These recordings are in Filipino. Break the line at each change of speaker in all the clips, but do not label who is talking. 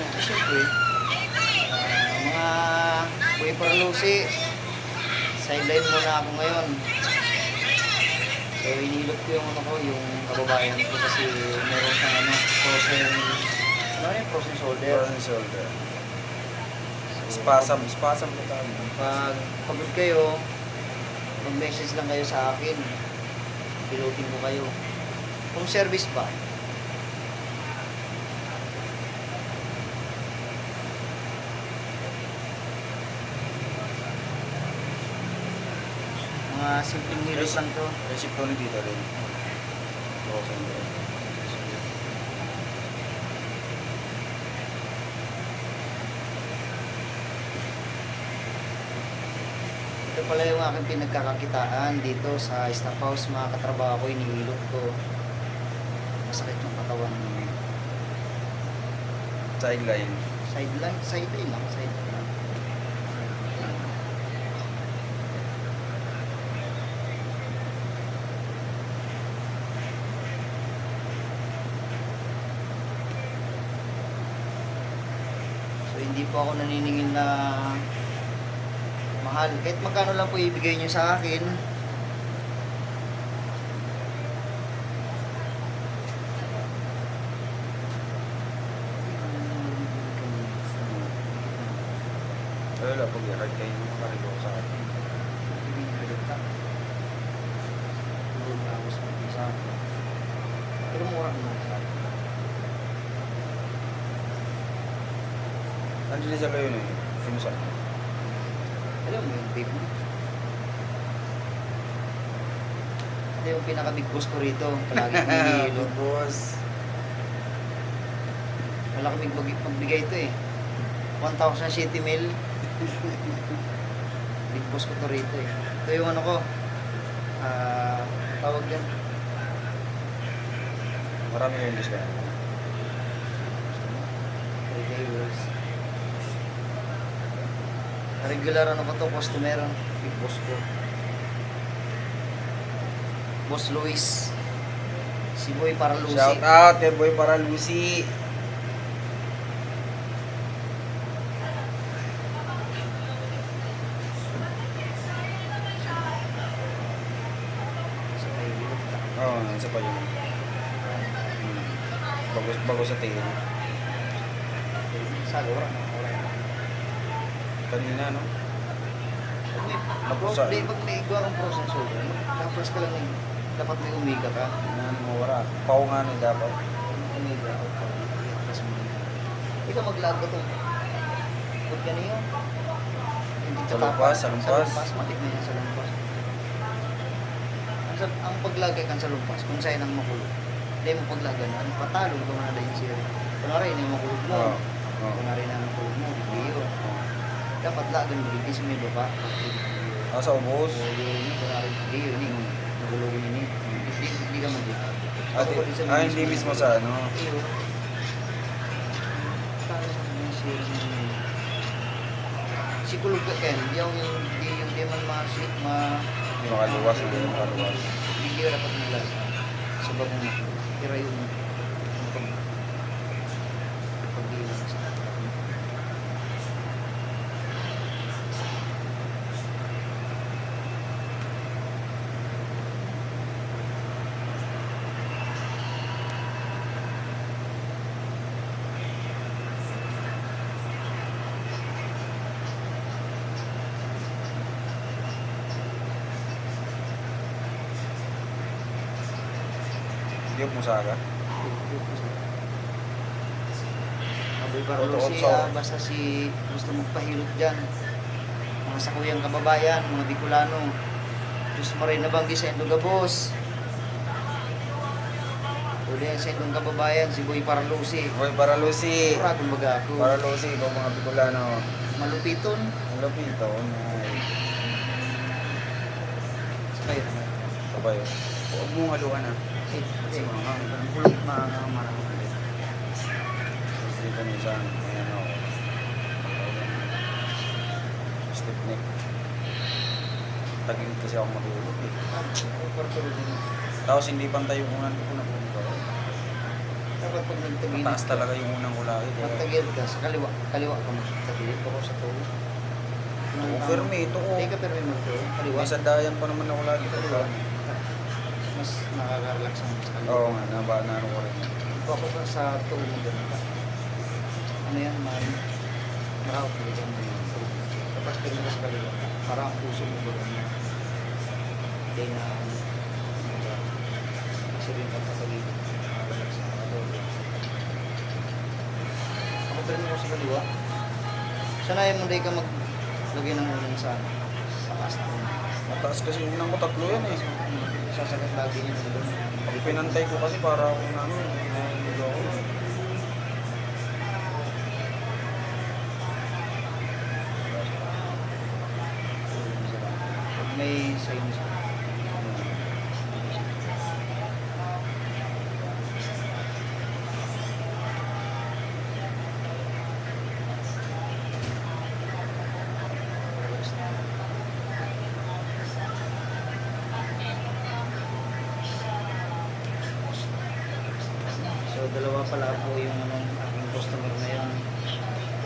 Siyempre, mga Boy Parlusi, sideline muna ako ngayon. So, inilot ko yung ano ko, yung kababayan ko kasi meron siyang ano, frozen, ano yun, frozen shoulder.
Frozen shoulder. Spasm po tayo.
Pag pagod kayo, mag-message lang kayo sa akin. Pilotin ko kayo. Home service ba? Mga simpleng nilot lang to.
Receipt ko ni dito rin. Frozen shoulder.
Ito pala yung aking pinagkakakitaan dito sa staff house, mga katrabaho ko, inihilot ko. Masakit yung katawan.
Sideline.
Sideline lang. So, hindi po ako naniningil na mahal. Kahit magkano lang po ibigay nyo sa akin.
Wala, pag i-hard kayo ng makarilo sa akin.
Pero mura naman sa akin.
Nandiyan sa kayo yun eh. Sino sa?
Alam mo yung babe mo? Ito yung pinaka-big boss ko rito. Palagi kong hinihilot.
Boss.
Wala kaming magbigay ito eh. 1,000 city mil. Big boss ko to rito eh. Ito yung ano ko. Tawag yan.
Marami yung discount.
Retailers. Regular ano ko to, customer. Big boss ko. Boss Luis. Si Boy Parlusi.
Shout out kay Boy Parlusi. Oo, isa pa yun. Bago sa tail.
Sa lura.
Kanina, no?
Pag may igwa kang frozen shoulder, tapos ka lang dapat may umiga ka.
Mawara. Pao nga na dapat.
Umiga o pa. Tapos mo. Ikaw maglago to. Huwag ka niyo. Hindi
Sa lumpas, sa lumpas.
Sa lumpas, matik na yan sa lumpas. Ang paglagay kan sa lumpas, kung sa'yo nang makulog. Hindi mo paglagan, ano patalo ko na din siya. Kunwari, hindi mo makulog mo. Kunwari na makulog mo, biyo. Dapat lagan mo, hindi sa may baba.
Sa ubos.
Kunwari, biyo, hindi mo. Makulog ni hindi ka mag
Hindi mismo sa ano.
Sikulog ka Ken, yung di man
Hindi makaluwas.
Hindi ka dapat naglag sa bagong makulog. Pero yung pag-iwan sa
Diyok mo sa aga.
Aboy Parlusi, basta si gusto magpahilot dyan. Mga sakuyang kababayan, mga Bicolano. Diyos mo rin nabanggi sa Indogabos. Uli yan sa Indong kababayan, si Boy Parlusi.
Boy Parlusi.
Maraming baga ako.
Parlusi, ikaw mga Bicolano.
Malupiton.
Ang lapito.
Sakay naman.
Kabayo. Huwag mong haluan ah.
Kasi mga hulog marami.
Dito minsan, ayan ako. Stiff neck. Tagilid kasi ako matulog eh. Tapos hindi pantay yung unan ko na pumunta.
dapat pag nagtagilid
Mataas
ka,
talaga yung unang kulay.
magtagilid ka, sa kaliwa ka magtagilid ako sa tulo.
Permi, ito ko.
Hindi ka permi magtulo, kaliwa.
May sandayan pa naman ako lagi.
Kaliwa. Mas nakaka-relax ang sa kaliwa.
Oo nga, naano ko rin.
Ako pa sa tulo mo ganun ka. Ano yan, marahot ulit ang kapag tingin ka sa kaliwa, parang ang puso mo ba ganun. Hindi na, kasi rin ang patagilid. Relax ang kaliwa. Ako permi ako sa kaliwa. Sanayan mo dahil ka maglagay ng unan sa kasta.
Mataas kasi yung unang ko, tatlo yan eh.
Sasakit lagi niya doon.
Pag pinantay ko kasi para ako namin, nahihilo ako.
Pag may sinus ka. So dalawa pala po yung aking customer na yun.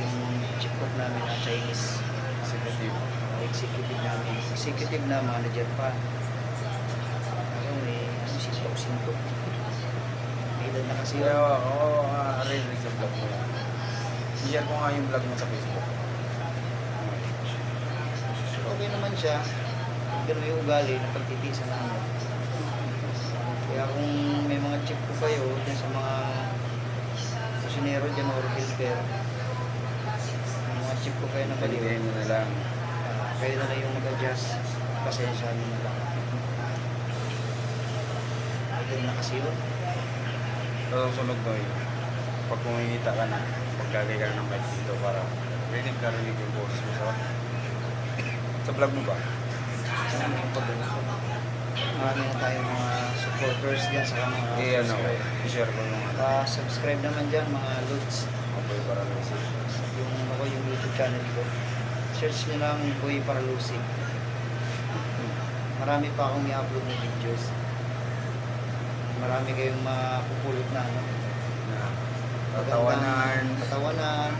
Yung chip cook namin na Chinese.
Executive.
Executive namin. Executive na manager pa. Ano may sintok-sintok. May edad na kasi
Kaya
yun.
ako, rinig sa vlog mo yan. I-share ko nga yung vlog mo sa Facebook.
Okay naman siya. Ganun yung ugali na pagtitisan namin. Kaya kung may mga chip ko kayo dyan sa mga kusinero dyan or helper, may mga chip ko kayo na baliw,
Palihin mo na lang.
kayo na lang yung mag-adjust. Pasensya nyo na lang. Agad na kasi yun.
So, sunod mo yun. Pag kumikita ka na, maglagay ka na ng mic dito para rinig yung boses mo sa vlog mo ba?
Sana yung pag-ano. Marami na tayong mga supporters dyan sa mga
Ano, i-share ko yung
pa-subscribe naman dyan mga loads.
Boy Paralysis.
Yung YouTube channel ko. Search nyo lang Boy Paralusi. Marami pa akong i-upload na videos. Marami kayong mapupulot na ano.
Tatawanan.
Katawanan.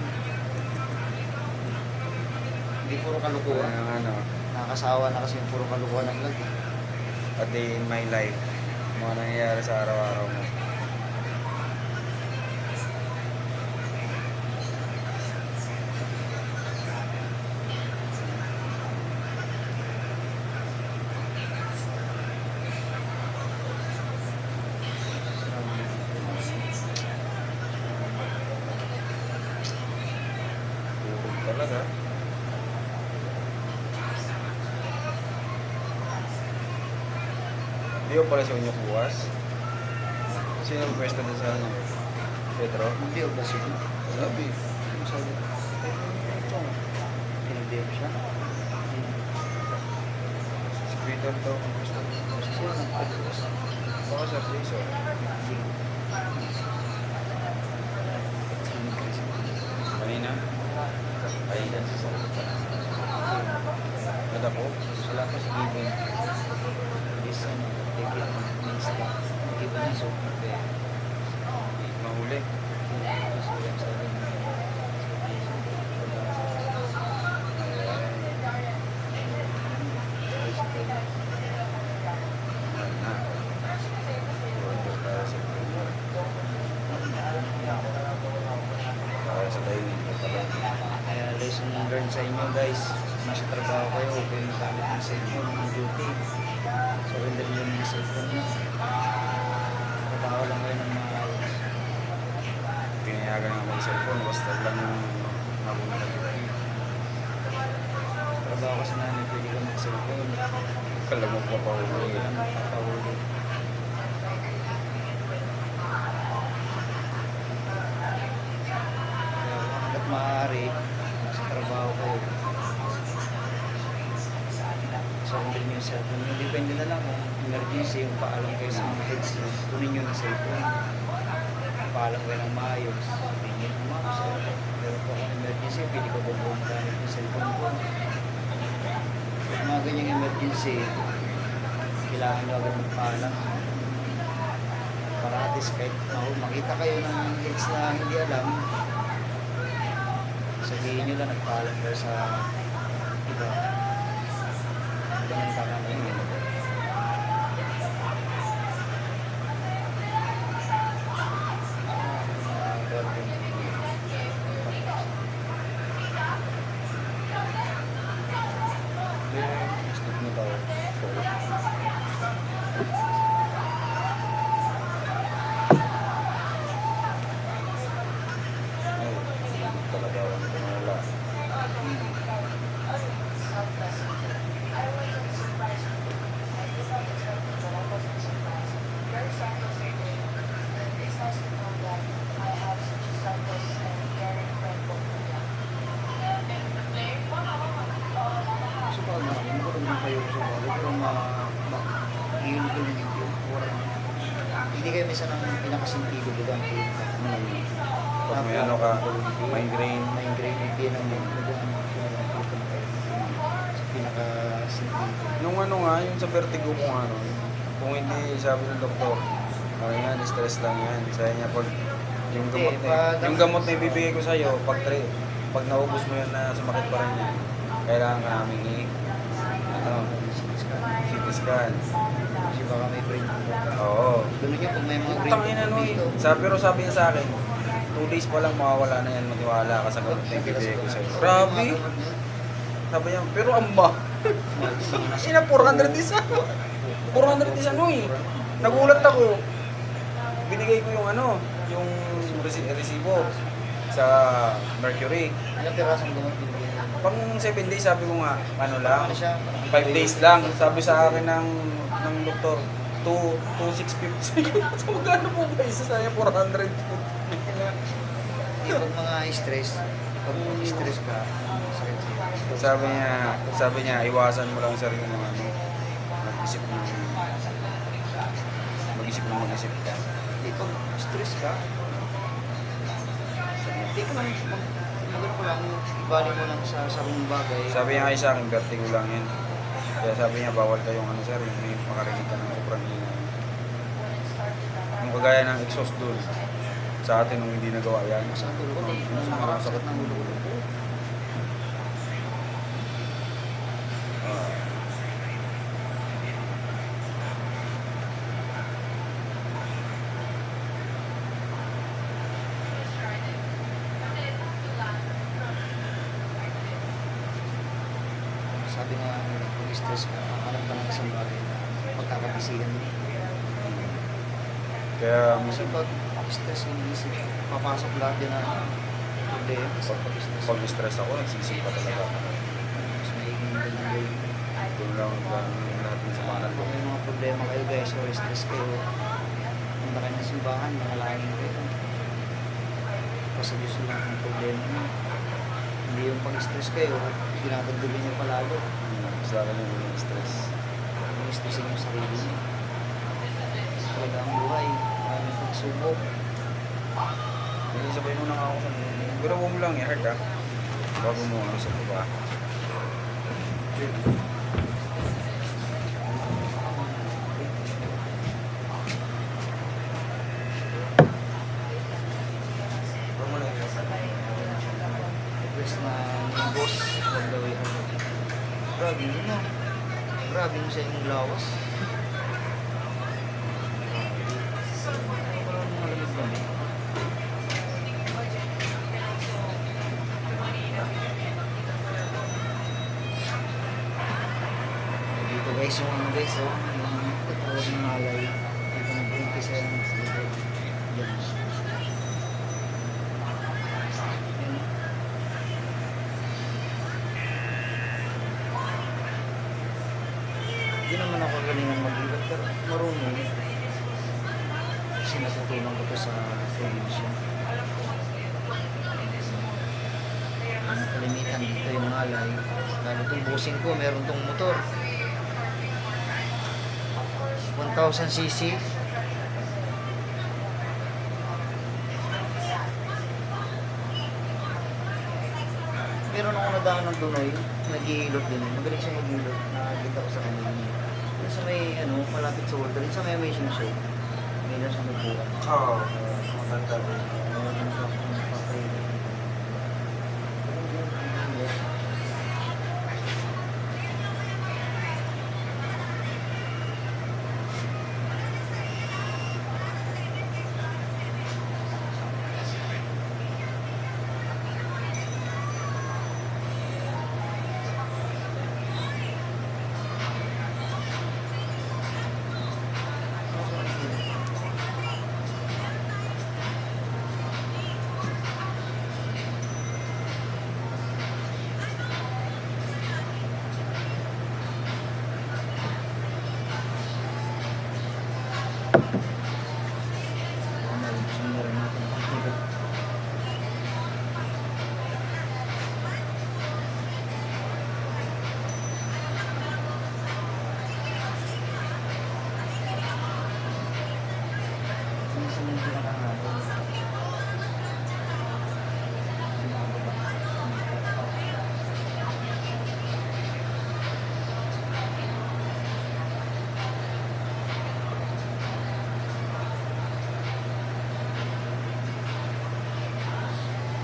Hindi puro kalukuhan.
Ano,
Nakakasawa na kasi yung puro kalukuhan ng vlog.
a day in my life. Mga nangyayari sa araw-araw mo. Tulog talaga. Hindi ko pala sa inyo buwas. Sino ang pwesto din sa ano? Pedro?
Hindi o ba siya?
Sabi.
Yung sabi. Pinag-DM siya.
Si Peter daw ang pwesto.
Sino nagpag-usap?
Baka sa Jason. Kanina? Ay, Ganda po?
Sala ko si Given. Is ano, take it means that. Given na so. Okay.
Mahuli.
So, yung sabi niya.
Na. Order para sa Premier. Para sa dining.
Kaya lesson learned sa inyo guys. Nasa trabaho kayo, huwag kayong gamit ng cellphone ng duty. Surrender nyo ng cellphone nyo. Trabaho lang kayo ng maayos.
Pinayagan nga may cellphone. Basta lang mabuna ka dito.
Trabaho kasi namin, pwede ka mag-cellphone.
Kala mo pa
Pwede
pahuli.
ka lang magpapahuli. Kaya hanggat maaari, nasa trabaho kayo. Surrender nyo yung cellphone nyo. Depende na lang kung emergency, yung paalam kayo sa mga heads nyo. Kunin nyo ng cellphone. Paalam kayo ng maayos. Sabihin nyo, ma'am, sir, pero po kung emergency, pwede ko bubuong gamit yung cellphone ko. Pag mga ganyang emergency, kailangan nyo agad magpaalam. para at least kahit makita kayo ng hits na hindi alam, sabihin nyo lang nagpaalam kayo sa iba. Iba ng takanay nyo.
Stop na tayo. Ay, talaga ako nito nawala.
So, pag magkaroon na kayo sa bagay, pero ma-iyon ko yung video. Hindi kayo misa ng pinakasintigo doon.
Pag may ano ka, migraine.
Migraine, hindi ng pinakasintigo.
Nung ano nga, yung sa vertigo kung ano, kung hindi sabi ng doktor, ano yan, stress lang yan. Sabi niya pag yung gamot yung gamot na ibibigay ko sa'yo, pag naubos mo yan na sumakit pa rin yan, kailangan ka namin CT scan.
Kasi baka may brain tumor.
Oo.
Ganun yun, kung may mga brain
Tangin ano
tumor
eh.
dito.
Pero sabi niya sa akin, 2 days pa lang mawawala na yan, matiwala ka sa gamot na ibibigay ko sa'yo. Grabe! Sabi niya, pero amba. Ina, 400 isa. 400 isa no eh. Nagulat ako. Binigay ko yung ano, yung resibo sa Mercury.
Ilang pirasong gamot binigyan niya?
Pang 7 days sabi ko nga, ano lang,
Ano siya?
5 days lang. Sabi sa akin ng doktor, 2,650. So magkano po ba isa sa 400?
Pag mga stress, pag stress ka, sakit siya.
Sabi niya, iwasan mo lang ang sarili mo ano, mag-isip mag-isip ka.
Pag stress ka, hindi ka lang, magano ko lang, ibali mo lang sa sarong bagay.
Sabi niya ay sa akin, vertigo lang yan. Kaya sabi niya, bawal kayong ano sir, yung may makarinig ka ng sobrang ingay. Yung kagaya ng exhaust doon, sa atin nung hindi nagawa yan.
Sa ulo ko, sakit ng ulo ko. Sabi nga, pag stress ka, hanap ka ng isang bagay na pagkakabisigan mo.
Kaya
Kasi pag stress yung isip, papasok lahat yan na problema sa pag-stress.
pag stress ako, nagsisip pa talaga.
Mas maiging ganun.
Doon lang lahat ng samanan ko.
Kung may mga problema kayo guys or stress kayo, punta kayo ng simbahan, manalangin kayo. Pasadyos lang ang problema nyo. Hindi yung pag-stress kayo, pinapagdulin nyo palalo.
Sa akin yung stress.
Yung stressin yung sarili nyo. Talaga ang buhay, maraming pagsubok.
Hindi sabay mo na nga ako sa pero huwag mo lang i-heart ha. Bago mo ano sa baba. Huwag mo lang i-heart.
Request na yung boss, huwag daw yung grabe yun na. Grabe mo sa inyong lawas. Parang malamig-lamig. Dito guys, yung ano guys, oh, yung katawag ng alay. Dito nag-umpisa yan sa likod. Yan. Yan. Hindi naman ako galingan mag-ibat, pero marunong. Kasi natutunan ko to sa probinsya. Ang kalimitan dito yung alay. Lalo itong busing ko, meron tong motor. 1,000cc. Meron ako nadaan ng Dunoy, nag-iilot din. Magaling siya mag-iilot. Nakakita ko sa kanila. Doon sa may, ano, malapit sa Walter, sa may amazing show. May lang siya nagbukan.
Oo. Maganda rin.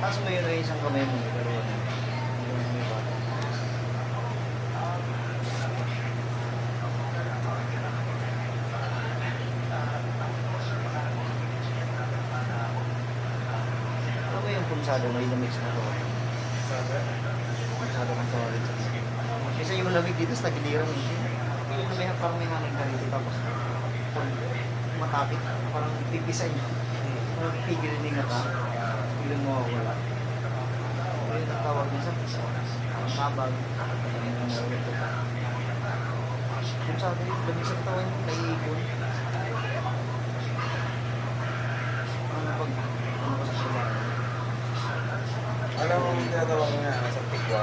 Tapos may isang kamay mo, pero ano, hindi mo may bata. Ano ba yung pulsado may lamig sa motor? Pulsado ng toilet. Kasi yung lamig dito sa tagiliran hindi. Yung may parang may hangin ka rito tapos pag matapit, parang pipisan nyo. Parang pipigil din ka ta. Piling mo wala. Yung natawag niya sa pisa. Ang kabag. Kung sabi, lamig sa katawan mo, naiipon. Ano pag, ano pa sa trabaho?
Alam mo, tinatawag nga sa tigwa.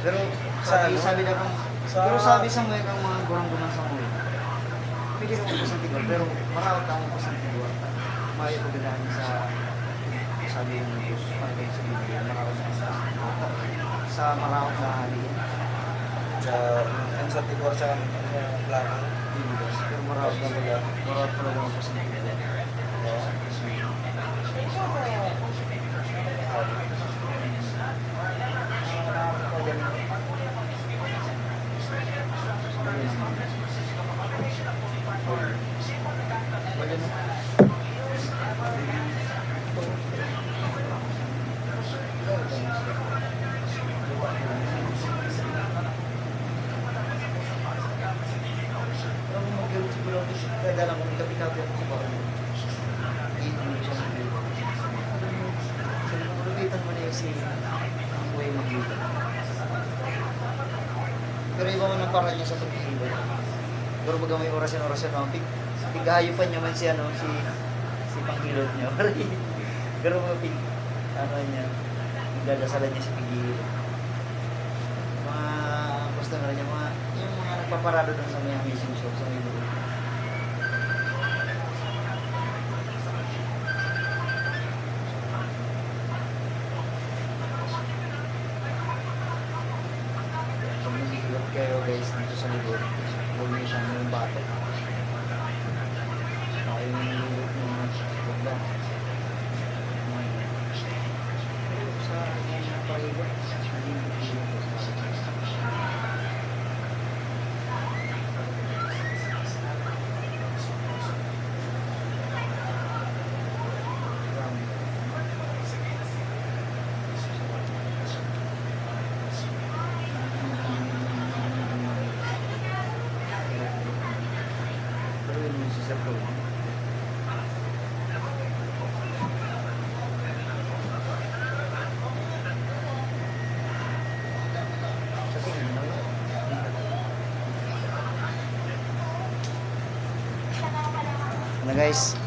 Pero
Sa
sabi,
ano?
sabi na kang,
Sa-
pero sabi sa mga kang mga gurang-gurang sa mga. Pwede ka magpas ng tigwa, pero marawat ka magpas ng tigwa. May pagdadaan sa sabi yung Diyos, may sa Biblia, marawat na sa marawat na halin.
Sa tigwa sa plano.
Pero marawat na pala, marawat pala magpas ng tigwa. Kaya ko kapi-kapi ako sa bahay. Hindi mo siya mag-build. Lumitan mo na yung si way mag-build. Pero iba mo ng paraan niya sa pag-build. Pero baga may orasyon-orasyon ako. Tigahayupan niya man si panghilot niya. Pero mga niya, nagdadasalan niya si pag-hilot. Mga customer niya, yung mga nagpaparado doon sa may amazing shop, sa may bulo. Pag nag-hilot kayo guys dito sa likod, huwag niyo siyang yung bato. Baka yung nililot ng mga bugla. Sa mga parigo, hindi nililot ko sa mga. Pero yun yung sisir ko. Sa tingin mo yun. Na guys,